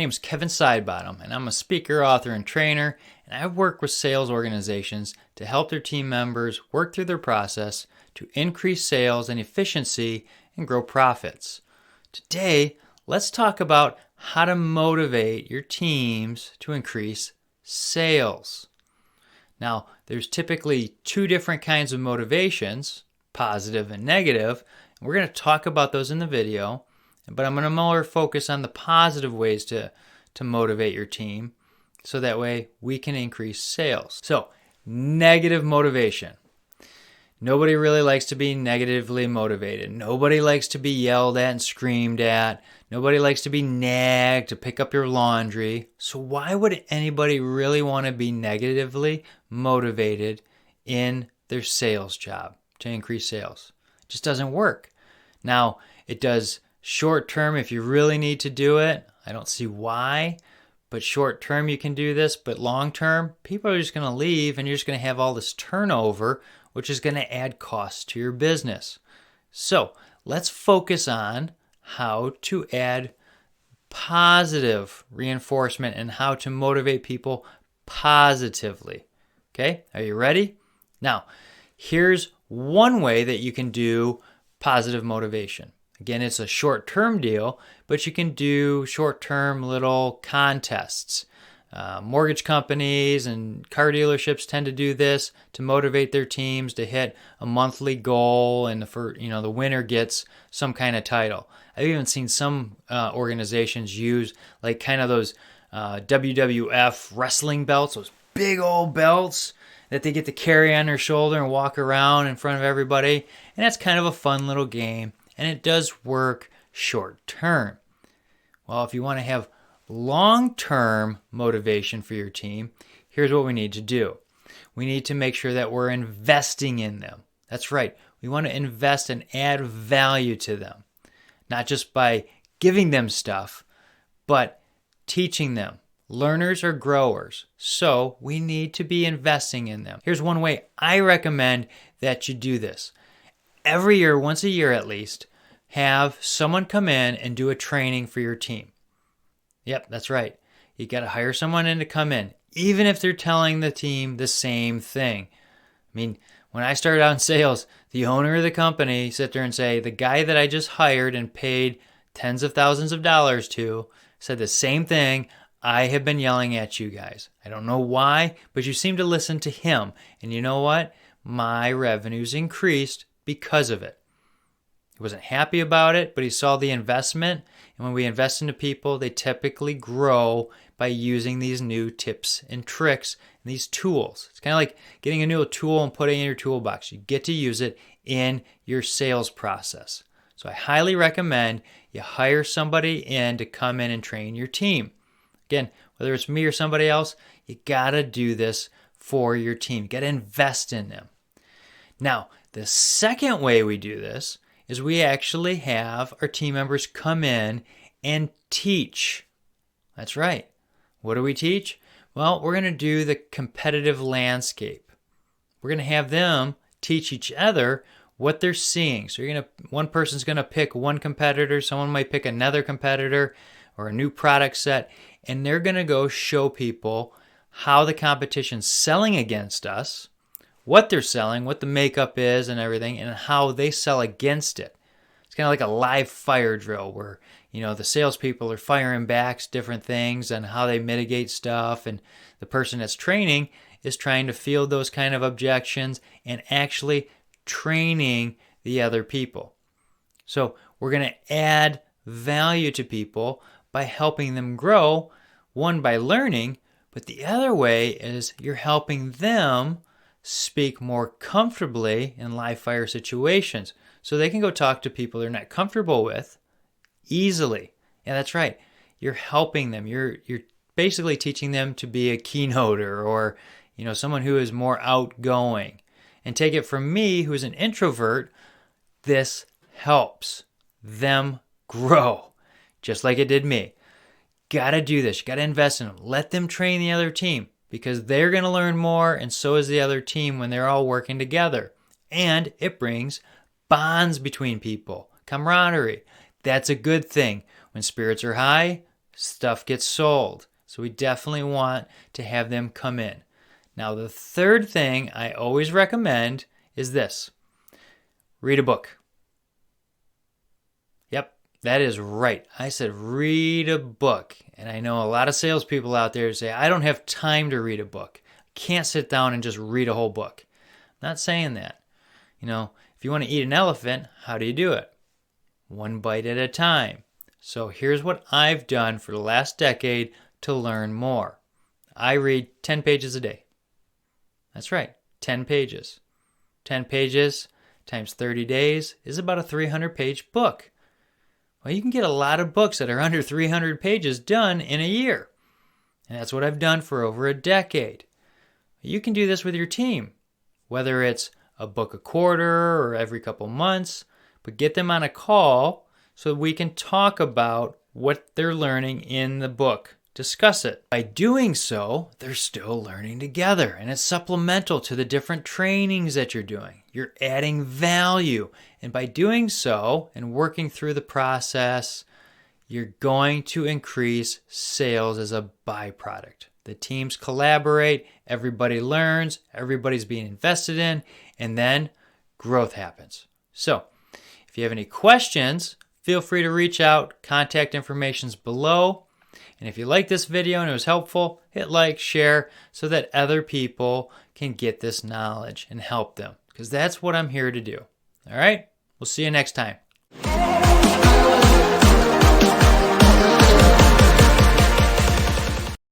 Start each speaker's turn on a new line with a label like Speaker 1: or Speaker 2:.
Speaker 1: name is Kevin Sidebottom, and I'm a speaker, author, and trainer, and I work with sales organizations to help their team members work through their process to increase sales and efficiency and grow profits. Today, let's talk about how to motivate your teams to increase sales. Now, there's typically two different kinds of motivations, positive and negative. We're going to talk about those in the video, but I'm going to more focus on the positive ways to motivate your team so that way we can increase sales. So, negative motivation. Nobody really likes to be negatively motivated. Nobody likes to be yelled at and screamed at. Nobody likes to be nagged to pick up your laundry. So why would anybody really want to be negatively motivated in their sales job to increase sales? It just doesn't work. Now, it does short term if you really need to do it. I don't see why. But short term you can do this. But long term, people are just going to leave and you're just going to have all this turnover, which is going to add costs to your business. So let's focus on how to add positive reinforcement and how to motivate people positively. Okay, are you ready? Now, here's one way that you can do positive motivation. Again, it's a short-term deal, but you can do short-term little contests. Mortgage companies and car dealerships tend to do this to motivate their teams to hit a monthly goal, and the winner gets some kind of title. I've even seen some organizations use like kind of those WWF wrestling belts, those big old belts that they get to carry on their shoulder and walk around in front of everybody. And that's kind of a fun little game, and it does work short term. Well, if you want to have long-term motivation for your team, here's what we need to do. We need to make sure that we're investing in them. That's right. We want to invest and add value to them, not just by giving them stuff, but teaching them. Learners are growers, so we need to be investing in them. Here's one way I recommend that you do this. Every year, once a year at least, have someone come in and do a training for your team. Yep, that's right. You got to hire someone in to come in, even if they're telling the team the same thing. I mean, when I started out in sales, the owner of the company sit there and say, the guy that I just hired and paid tens of thousands of dollars to said the same thing I have been yelling at you guys. I don't know why, but you seem to listen to him. And you know what? My revenues increased because of it. He wasn't happy about it, but he saw the investment. And when we invest into people, they typically grow by using these new tips and tricks and these tools. It's kind of like getting a new tool and putting it in your toolbox. You get to use it in your sales process. So I highly recommend you hire somebody in to come in and train your team. Again, whether it's me or somebody else, you got to do this for your team. You got to invest in them. Now, the second way we do this is we actually have our team members come in and teach. That's right. What do we teach? Well, we're going to do the competitive landscape. We're going to have them teach each other what they're seeing. So one person's going to pick one competitor, someone might pick another competitor or a new product set, and they're going to go show people how the competition's selling against us, what they're selling, what the makeup is and everything, and how they sell against it. It's kind of like a live fire drill where, the salespeople are firing back different things and how they mitigate stuff, and the person that's training is trying to field those kind of objections and actually training the other people. So we're going to add value to people by helping them grow, one by learning, but the other way is you're helping them speak more comfortably in live fire situations so they can go talk to people they're not comfortable with easily. Yeah, that's right. You're helping them. You're basically teaching them to be a keynoter or, someone who is more outgoing. And take it from me, who's an introvert, this helps them grow just like it did me. Got to do this. You got to invest in them. Let them train the other team because they're going to learn more, and so is the other team when they're all working together. And it brings bonds between people, camaraderie. That's a good thing. When spirits are high, stuff gets sold. So we definitely want to have them come in. Now, the third thing I always recommend is this. Read a book. Yep, that is right. I said read a book. And I know a lot of salespeople out there say, I don't have time to read a book. I can't sit down and just read a whole book. I'm not saying that. If you want to eat an elephant, how do you do it? One bite at a time. So here's what I've done for the last decade to learn more. I read 10 pages a day. That's right, 10 pages. 10 pages times 30 days is about a 300-page book. Well, you can get a lot of books that are under 300 pages done in a year. And that's what I've done for over a decade. You can do this with your team, whether it's a book a quarter or every couple months, but get them on a call so we can talk about what they're learning in the book. Discuss it. By doing so, they're still learning together, and it's supplemental to the different trainings that you're doing. You're adding value, and by doing so and working through the process, you're going to increase sales as a byproduct. The teams collaborate, everybody learns, everybody's being invested in, and then growth happens. So, if you have any questions, feel free to reach out. Contact information's below. And if you like this video and it was helpful, hit like, share, so that other people can get this knowledge and help them. Because that's what I'm here to do. All right? We'll see you next time.